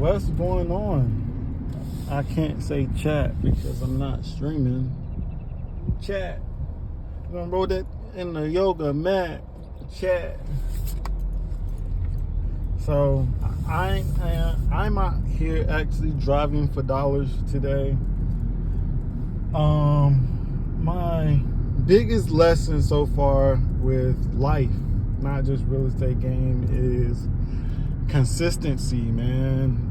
What's going on? I can't say chat because I'm not streaming. Chat. I'm gonna roll that in the yoga mat. Chat. So I'm out here actually driving for dollars today. My biggest lesson so far with life, not just real estate game, is consistency, man.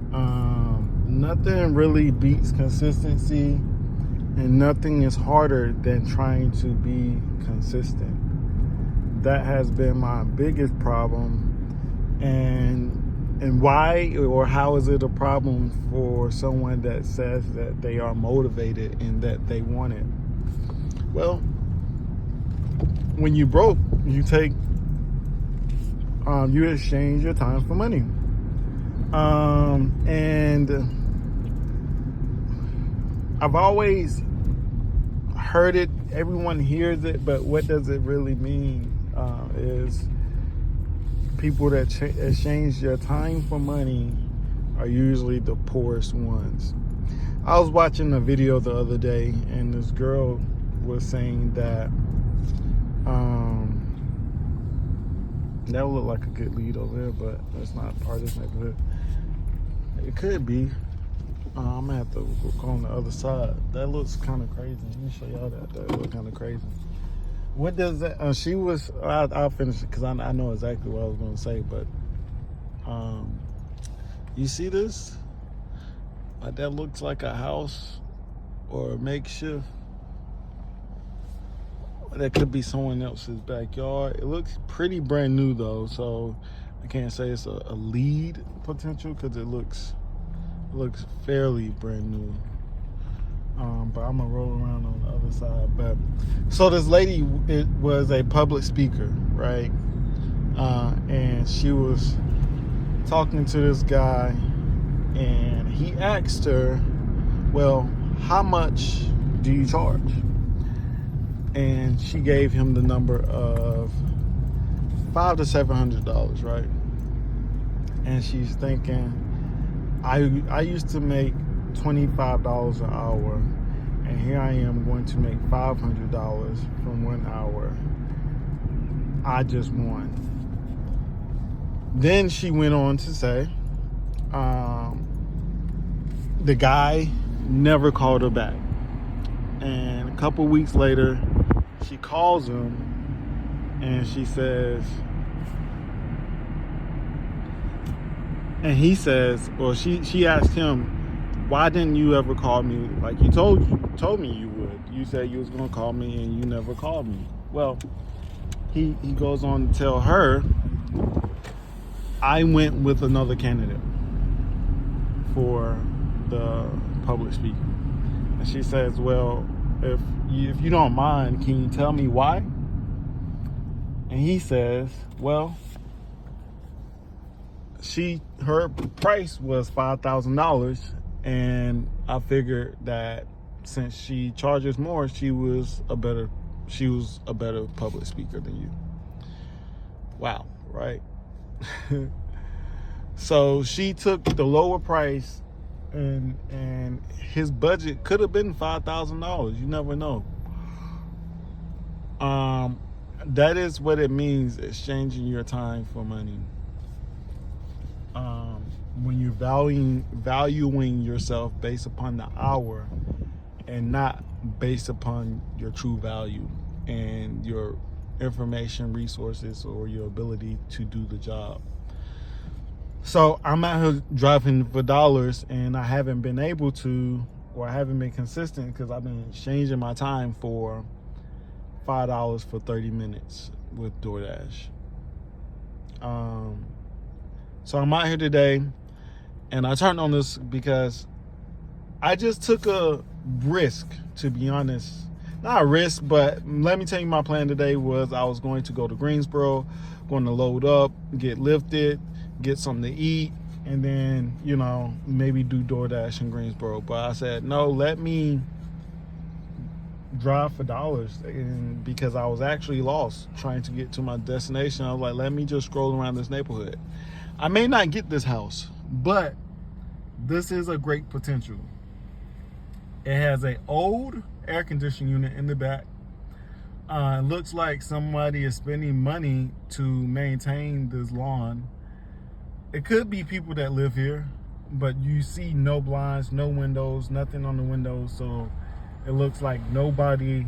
Nothing really beats consistency, and nothing is harder than trying to be consistent. That has been my biggest problem. And why or how is it a problem for someone that says that they are motivated and that they want it? Well, when you broke, you take you exchange your time for money. And I've always heard it, everyone hears it, but what does it really mean? Is people that exchange their time for money are usually the poorest ones. I was watching a video the other day, and this girl was saying that that would look like a good lead over there, but it's not part of this neighborhood. It could be. I'm gonna have to go on the other side. That looks kind of crazy. Let me show y'all that. That looks kind of crazy. What does that? I'll finish it because I know exactly what I was going to say. But you see this? Like, that looks like a house or a makeshift. That could be someone else's backyard. It looks pretty brand new though, so I can't say it's a lead potential because it looks fairly brand new. But I'm gonna roll around on the other side. But so this lady, it was a public speaker, right? And she was talking to this guy, and he asked her, "Well, how much do you charge?" And she gave him the number of $500 to $700, right? And she's thinking, I used to make $25 an hour, and here I am going to make $500 from 1 hour. I just won. Then she went on to say, the guy never called her back. And a couple weeks later, she calls him and she says, and he says, well, she asked him, why didn't you ever call me like you told me you would? You said you was gonna call me and you never called me. Well, he goes on to tell her, I went with another candidate for the public speaking. And she says, well, if you don't mind, can you tell me why? And he says, well, her price was $5,000, and I figured that since she charges more, she was a better public speaker than you. Wow, right? So she took the lower price, and his budget could have been $5,000. You never know. That is what it means, exchanging your time for money. When you're valuing yourself based upon the hour and not based upon your true value and your information resources or your ability to do the job. So I'm out here driving for dollars, and I haven't been able to, or I haven't been consistent because I've been exchanging my time for $5 for 30 minutes with DoorDash. So I'm out here today, and I turned on this because I just took a risk, to be honest. Not a risk, but let me tell you, my plan today was I was going to go to Greensboro, going to load up, get lifted, get something to eat, and then, maybe do DoorDash in Greensboro. But I said, no, let me drive for dollars, and because I was actually lost trying to get to my destination. I was like, let me just scroll around this neighborhood. I may not get this house, but this is a great potential. It has an old air conditioning unit in the back. It looks like somebody is spending money to maintain this lawn. It could be people that live here, but you see no blinds, no windows, nothing on the windows, so it looks like nobody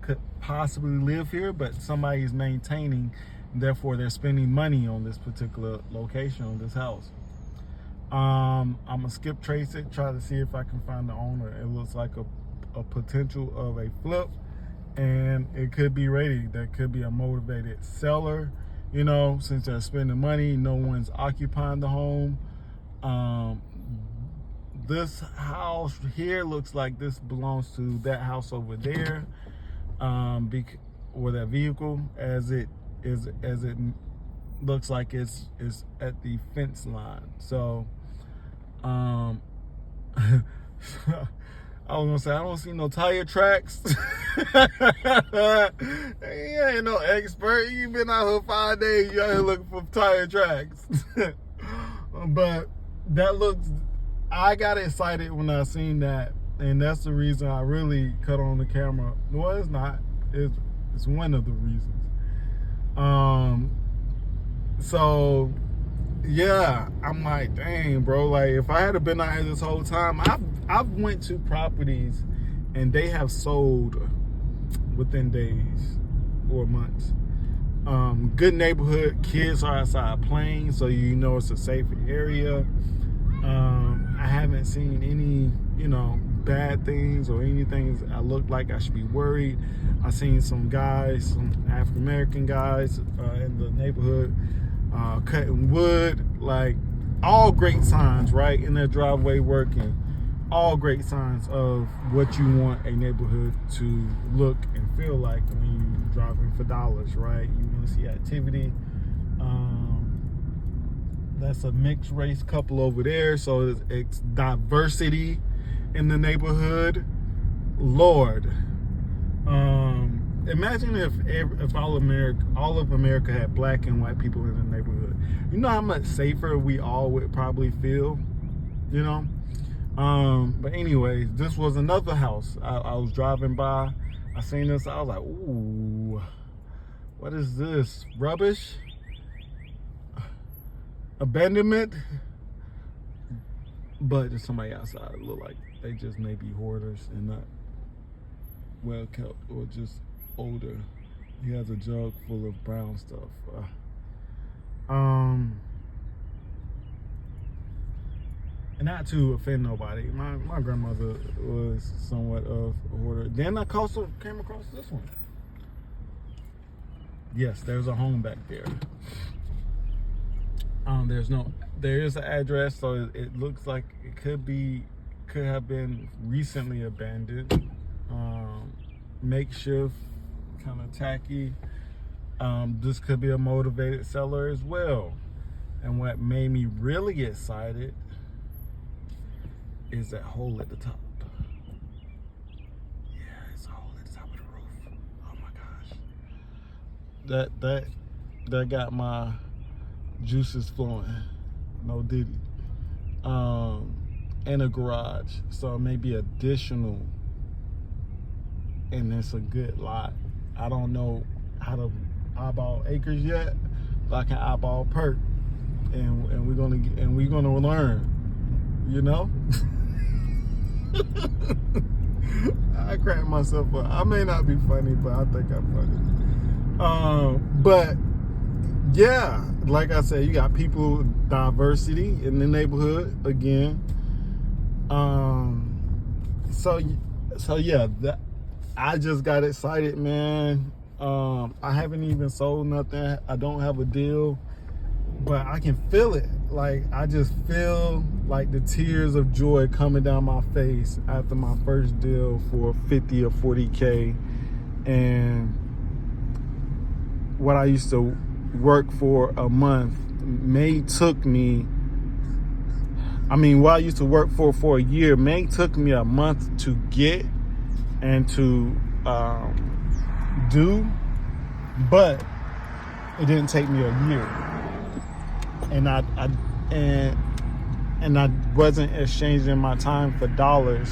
could possibly live here, but somebody is maintaining, therefore they're spending money on this particular location, on this house. I'm gonna skip trace it, try to see if I can find the owner. It looks like a potential of a flip, and it could be ready. There could be a motivated seller, you know, since they're spending money, no one's occupying the home. This house here looks like this belongs to that house over there, or that vehicle, as it looks like it's at the fence line. So I was gonna say, I don't see no tire tracks. You ain't no expert. You been out here 5 days. You out here looking for tire tracks. But that looks. I got excited when I seen that, and that's the reason I really cut on the camera. Well, it's not. It's one of the reasons. So yeah, I'm like, dang, bro. Like, if I had been out here this whole time, I've went to properties and they have sold within days or months. Good neighborhood, kids are outside playing, so you know it's a safe area. I haven't seen any, you know, bad things or anything I look like I should be worried. I seen some guys, some African American guys in the neighborhood cutting wood, like all great signs, right? In their driveway working, all great signs of what you want a neighborhood to look and feel like when you're driving for dollars, right? You want to see activity. That's a mixed race couple over there, so it's diversity in the neighborhood. Lord, imagine if all of America had black and white people in the neighborhood. You know how much safer we all would probably feel, you know? But anyways, this was another house. I was driving by, I seen this, I was like, ooh, what is this? Rubbish? Abandonment? But there's somebody outside. It look like they just may be hoarders and not well kept, or just older. He has a jug full of brown stuff. And not to offend nobody, my grandmother was somewhat of a hoarder. Then I came across this one. Yes, there's a home back there. There is an address, so it looks like it could have been recently abandoned. Makeshift, kind of tacky. This could be a motivated seller as well. And what made me really excited is that hole at the top. Yeah, it's a hole at the top of the roof. Oh my gosh. That got my juices flowing. No diddy. And a garage, so maybe additional, and it's a good lot. I don't know how to eyeball acres yet, but I can eyeball perk, and we're gonna learn, you know. I crack myself up. I may not be funny, but I think I'm funny. But yeah, like I said, you got people, diversity in the neighborhood again. So yeah, I just got excited, man. I haven't even sold nothing. I don't have a deal, but I can feel it. Like, I just feel like the tears of joy coming down my face after my first deal for 50 or 40K. And what I used to work for a month what I used to work for a year took me a month to get and to do, but it didn't take me a year. And and I wasn't exchanging my time for dollars.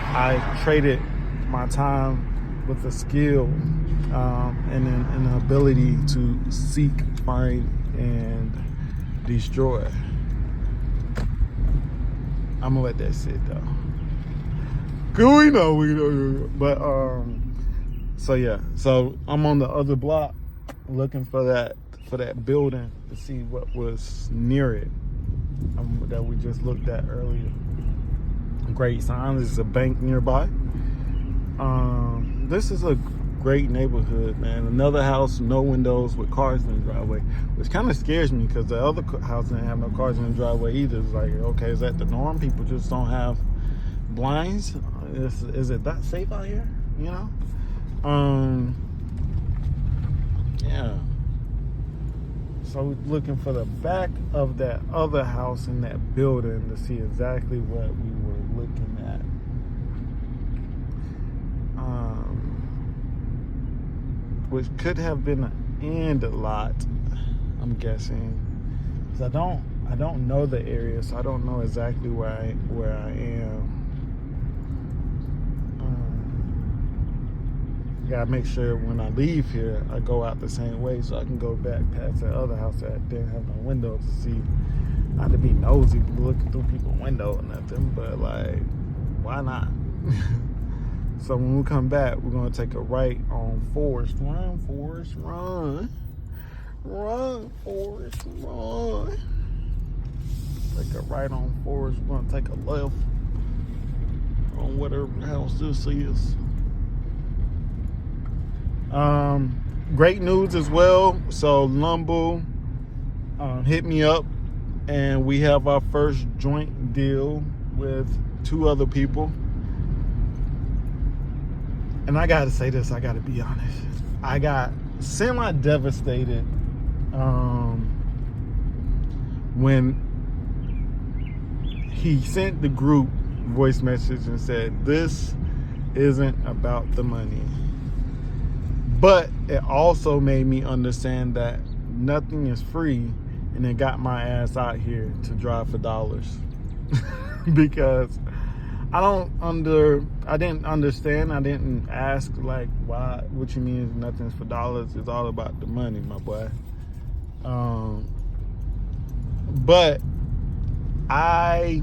I traded my time with a skill and an ability to seek, find, and destroy. I'm gonna let that sit though. Cause we know. But so yeah. So I'm on the other block looking for that building to see what was near it that we just looked at earlier. Great signs. There's a bank nearby. This is a great neighborhood, man. Another house, no windows, with cars in the driveway, which kind of scares me because the other house didn't have no cars in the driveway either. It's like, okay, is that the norm? People just don't have blinds? Is it that safe out here? You know? Yeah. So we're looking for the back of that other house in that building to see exactly what we were looking at. Which could have been an end lot, I'm guessing, because I don't know the area, so I don't know exactly where I am. Gotta make sure when I leave here, I go out the same way so I can go back past that other house that didn't have no windows to see. Not to be nosy, looking through people's window or nothing, but like, why not? So when we come back, we're gonna take a right on Forest. Run, Forest, run. Run, Forest, run. Take a right on Forest. We're gonna take a left on whatever house this is. Great news as well. So Lumble hit me up, and we have our first joint deal with 2 other people. And I gotta say this, I gotta be honest. I got semi-devastated when he sent the group voice message and said, this isn't about the money. But it also made me understand that nothing is free, and it got my ass out here to drive for dollars. Because I didn't understand. I didn't ask, like, why, what you mean nothing's for dollars? It's all about the money, my boy. But I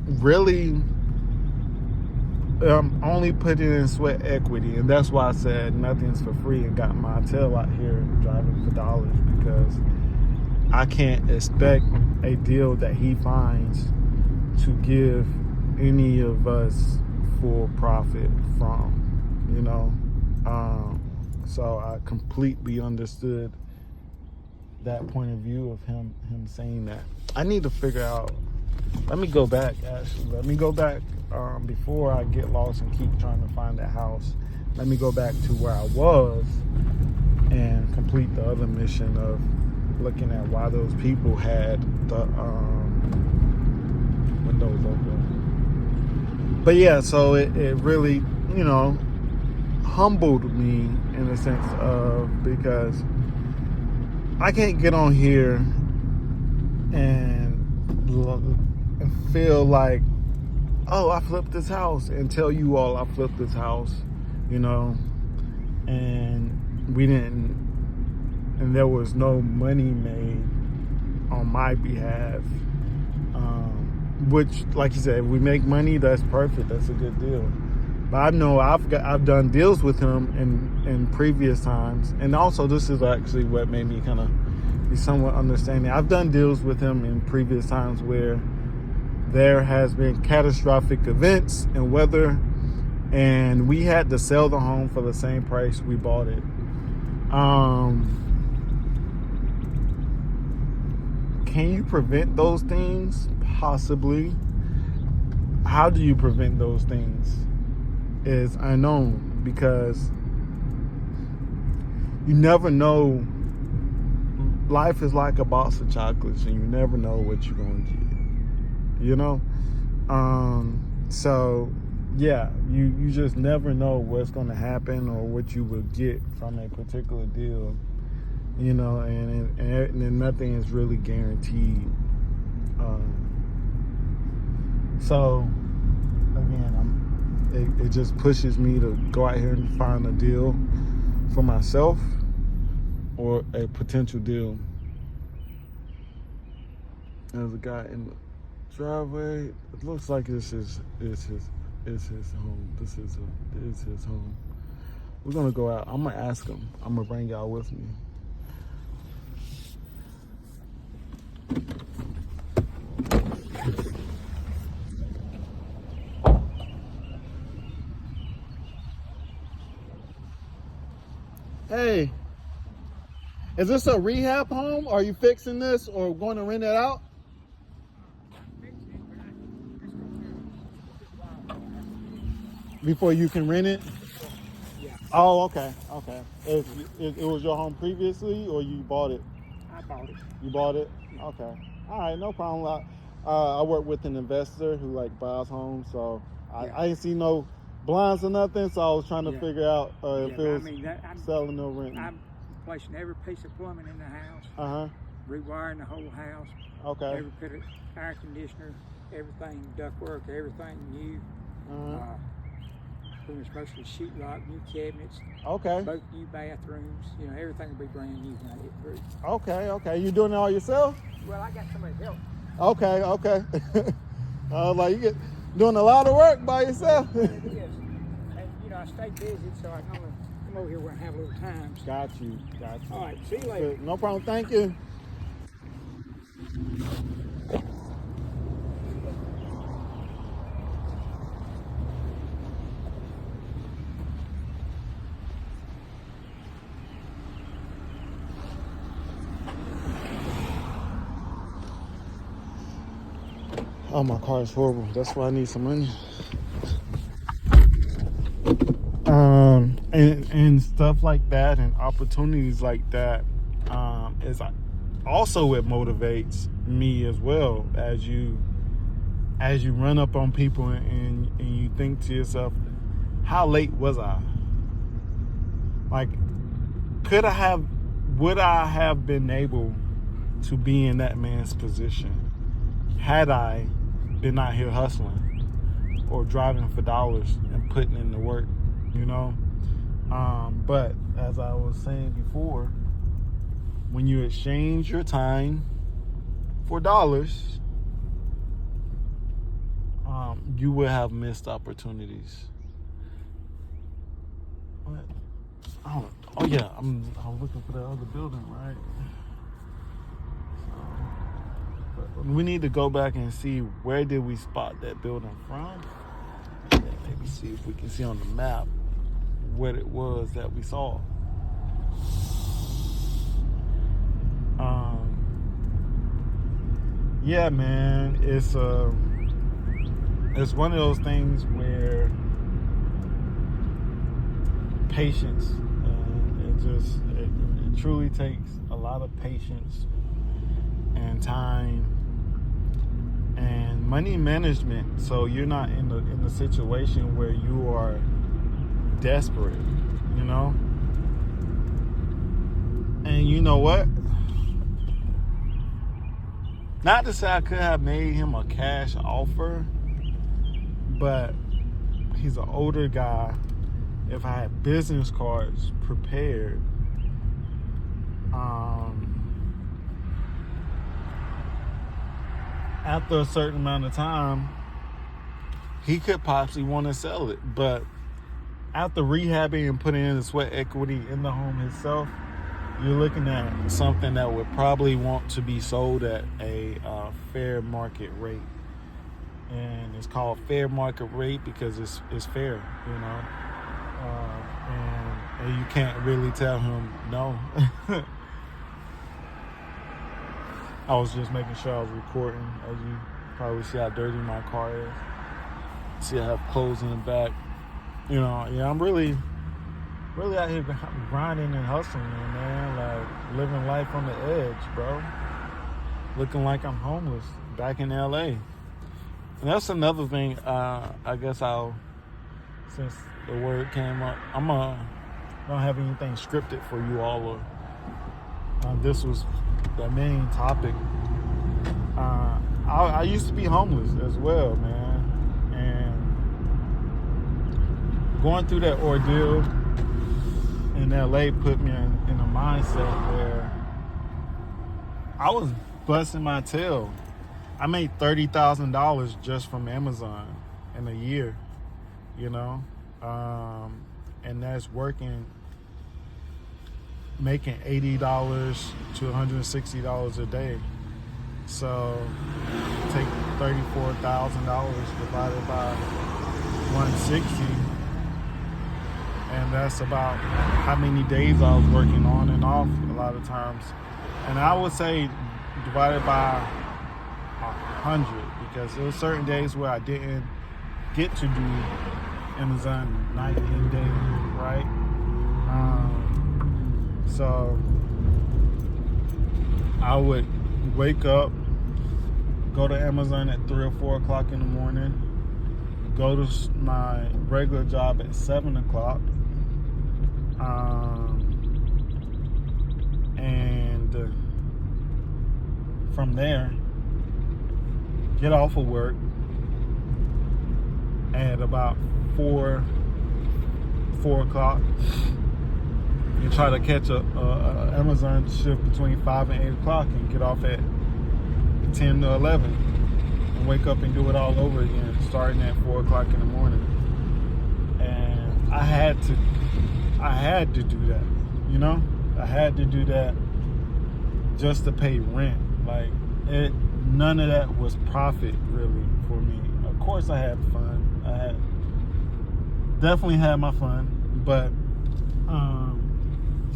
really only putting in sweat equity, and that's why I said nothing's for free and got my tail out here driving for dollars, because I can't expect a deal that he finds to give any of us full profit from, you know. So I completely understood that point of view of him saying that. I need to figure out, let me go back before I get lost and keep trying to find that house. Let me go back to where I was and complete the other mission of looking at why those people had the windows open. But yeah, so it really, you know, humbled me in the sense of, because I can't get on here and feel like, oh, I flipped this house, and tell you all I flipped this house, you know, and we didn't, and there was no money made on my behalf. Which, like you said, if we make money, that's perfect. That's a good deal. But I know I've done deals with him in previous times, and also this is actually what made me kind of be somewhat understanding. I've done deals with him in previous times where there has been catastrophic events and weather, and we had to sell the home for the same price we bought it. Can you prevent those things? Possibly. How do you prevent those things is unknown, because you never know. Life is like a box of chocolates, and you never know what you're going to get, you know. So yeah, you just never know what's going to happen or what you will get from a particular deal, you know, and nothing is really guaranteed. So again, it just pushes me to go out here and find a deal for myself or a potential deal. There's a guy in the driveway. It looks like it's his home. This is his home. We're gonna go out. I'm gonna ask him. I'm gonna bring y'all with me. Hey, is this a rehab home? Are you fixing this or going to rent it out? Before you can rent it? Yeah. Oh, okay. It was your home previously, or you bought it? I bought it. You bought it? Okay. All right, no problem. I work with an investor who buys homes, so I didn't see no blinds or nothing, so I was trying to figure out if it was selling or renting. I'm replacing every piece of plumbing in the house. Rewiring the whole house. Okay. Every bit of air conditioner, everything, ductwork, everything new. Pretty much mostly sheetrock, new cabinets. Okay. Both new bathrooms. Everything will be brand new when I get through. Okay. You doing it all yourself? Well, I got somebody help. Okay. You doing a lot of work by yourself. It is. And I stay busy, so I can only come over here when I have a little time. So. Got you. All right, see you later. No problem. Thank you. Oh, my car is horrible. That's why I need some money. And stuff like that, and opportunities like that, is also what motivates me as well. As you run up on people and you think to yourself, how late was I? Would I have been able to be in that man's position had I been out here hustling or driving for dollars and putting in the work, But as I was saying before, when you exchange your time for dollars, you will have missed opportunities. What? Oh yeah, I'm looking for that other building, right? But we need to go back and see where did we spot that building from. And maybe see if we can see on the map what it was that we saw. Yeah, man, it's one of those things where patience, it truly takes a lot of patience and time and money management, so you're not in the situation where you are desperate, and you know what, not to say I could have made him a cash offer, but he's an older guy. If I had business cards prepared, after a certain amount of time, he could possibly want to sell it. But after rehabbing and putting in the sweat equity in the home itself, you're looking at something that would probably want to be sold at a fair market rate. And it's called fair market rate because it's fair, and you can't really tell him no. I was just making sure I was recording. As you probably see how dirty my car is. See, I have clothes in the back. I'm really out here grinding and hustling, man. Living life on the edge, bro. Looking like I'm homeless back in LA. And that's another thing. I guess since the word came up, don't have anything scripted for you all. This was the main topic. I used to be homeless as well, man. And going through that ordeal in LA put me in a mindset where I was busting my tail. I made $30,000 just from Amazon in a year, you know, and that's making $80 to $160 a day. So take $34,000 divided by 160, and that's about how many days I was working on and off a lot of times. And I would say divided by 100, because there were certain days where I didn't get to do Amazon night and day, right? So I would wake up, go to Amazon at 3 or 4 o'clock in the morning, go to my regular job at 7 o'clock, and from there, get off of work at about 4 o'clock, and try to catch a Amazon shift between 5 and 8 o'clock, and get off at 10 to 11, and wake up and do it all over again, starting at 4 o'clock in the morning. And I had to do that, you know? I had to do that just to pay rent. Like, none of that was profit really for me. Of course I had fun. I definitely had my fun, but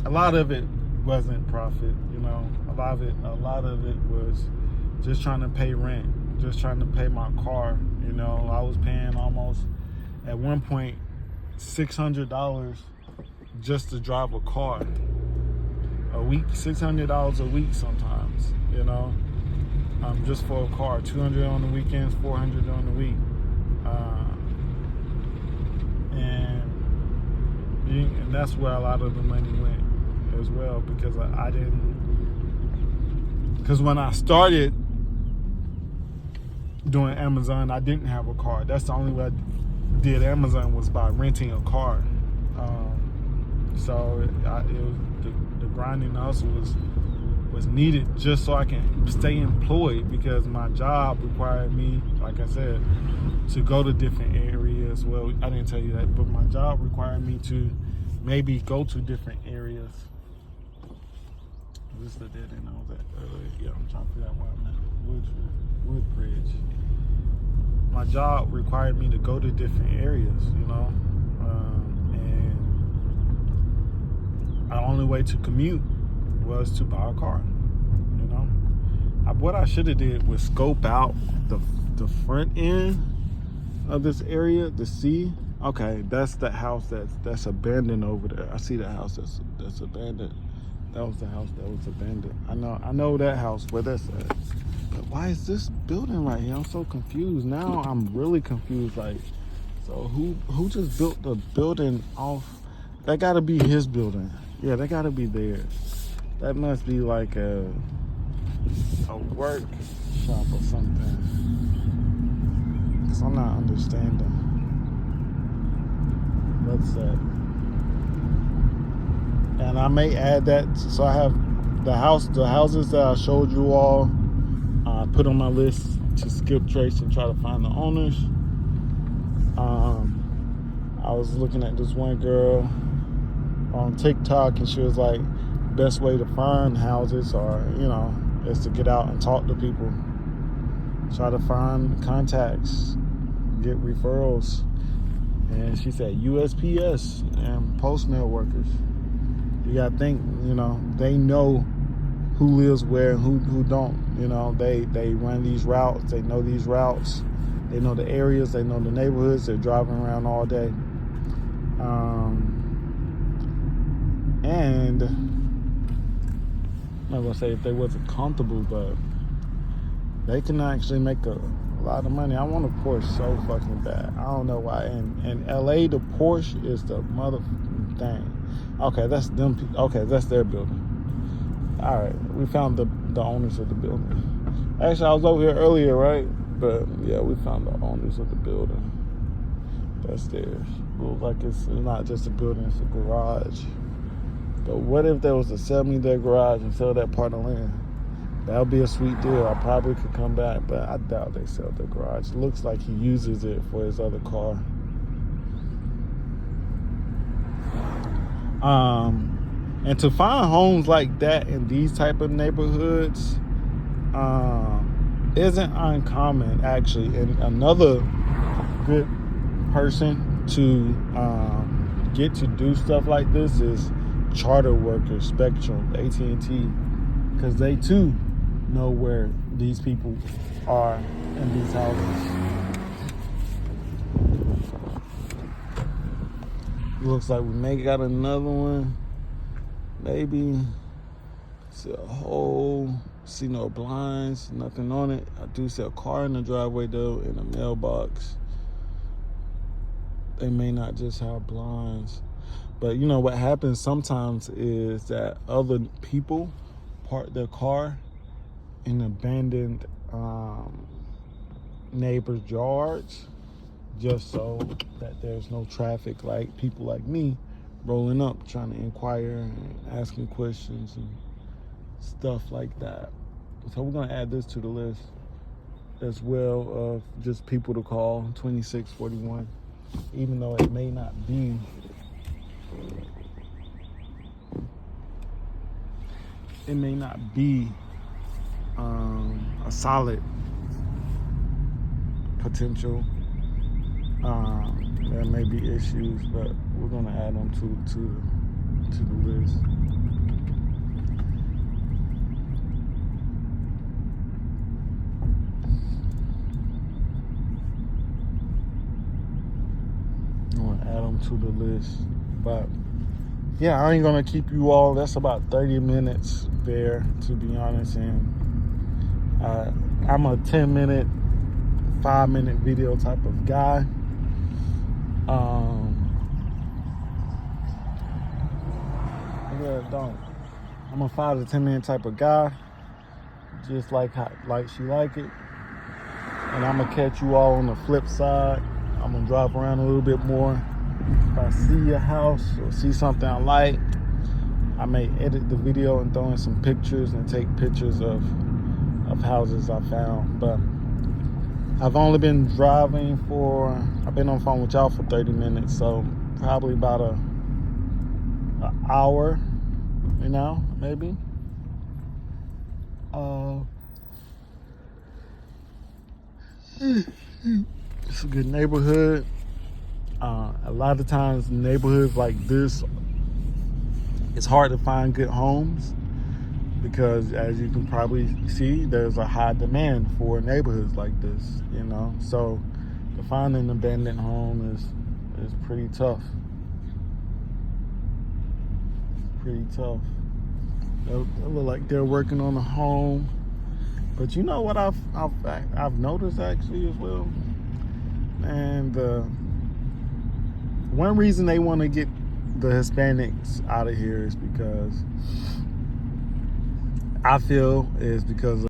a lot of it wasn't profit, you know. A lot of it was just trying to pay rent, just trying to pay my car, you know. I was paying almost, at one point, $600 just to drive a car a week, $600 a week sometimes, you know, just for a car. $200 on the weekends, $400 on the week, and that's where a lot of the money went as well, because because when I started doing Amazon, I didn't have a car. That's the only way I did Amazon, was by renting a car. So it was the grinding hustle was needed just so I can stay employed, because my job required me, like I said, to go to different areas. Well, I didn't tell you that, but my job required me to maybe go to different areas. This is the dead end I was at earlier. Yeah, I'm trying to figure out where I'm at. Woodbridge. My job required me to go to different areas, you know, and the only way to commute was to buy a car, you know. What I should have did was scope out the front end of this area to see. Okay, that's the house that's abandoned over there. I see the house that's abandoned. That was the house that was abandoned. I know that house where that's at. But why is this building right here? I'm so confused. Now I'm really confused. Like, so who just built the building off? That gotta be his building. Yeah, that gotta be theirs. That must be like a workshop or something. Cause I'm not understanding. What's that? And I may add that, so I have the houses that I showed you all, put on my list to skip trace and try to find the owners. I was looking at this one girl on TikTok, and she was like, best way to find houses, or, you know, is to get out and talk to people, try to find contacts, get referrals. And she said USPS and postmail workers. You gotta think, you know, they know who lives where and who don't. You know, they run these routes, they know these routes, they know the areas, they know the neighborhoods, they're driving around all day. And I'm not gonna say if they wasn't comfortable, but they can actually make a lot of money. I want a Porsche so fucking bad. I don't know why. In LA, the Porsche is the motherfucking thing. Okay, that's them. Okay, that's their building. All right, we found the owners of the building. Actually, I was over here earlier, right? But yeah, we found the owners of the building. That's theirs. Looks like it's not just a building, it's a garage. But what if there was to sell me their garage and sell that part of land? That would be a sweet deal. I probably could come back, but I doubt they sell the garage. It looks like he uses it for his other car. And to find homes like that in these type of neighborhoods isn't uncommon, actually. And another good person to get to do stuff like this is Charter Workers, Spectrum, AT&T, because they too know where these people are in these houses. Looks like we may got another one. Maybe. See a hole. See no blinds. Nothing on it. I do see a car in the driveway though, in a mailbox. They may not just have blinds. But you know what happens sometimes is that other people park their car in abandoned neighbors' yards, just so that there's no traffic, like people like me rolling up trying to inquire and asking questions and stuff like that. So we're gonna add this to the list as well of just people to call, 2641, even though it may not be a solid potential. There may be issues, but we're gonna add them to the list. I'm gonna add them to the list, but yeah, I ain't gonna keep you all. That's about 30 minutes there, to be honest. And I'm a 10-minute, 5-minute video type of guy. I'm a 5 to 10 minute type of guy, just like she like it. And I'm gonna catch you all on the flip side. I'm gonna drive around a little bit more. If I see a house or see something I like, I may edit the video and throw in some pictures and take pictures of houses I found. But I've only been driving I've been on the phone with y'all for 30 minutes, so probably about an hour, maybe. It's a good neighborhood. A lot of times neighborhoods like this, it's hard to find good homes because, as you can probably see, there's a high demand for neighborhoods like this, So to find an abandoned home is pretty tough. Pretty tough. They look like they're working on a home. But you know what I've noticed actually as well? And one reason they want to get the Hispanics out of here is because I feel is because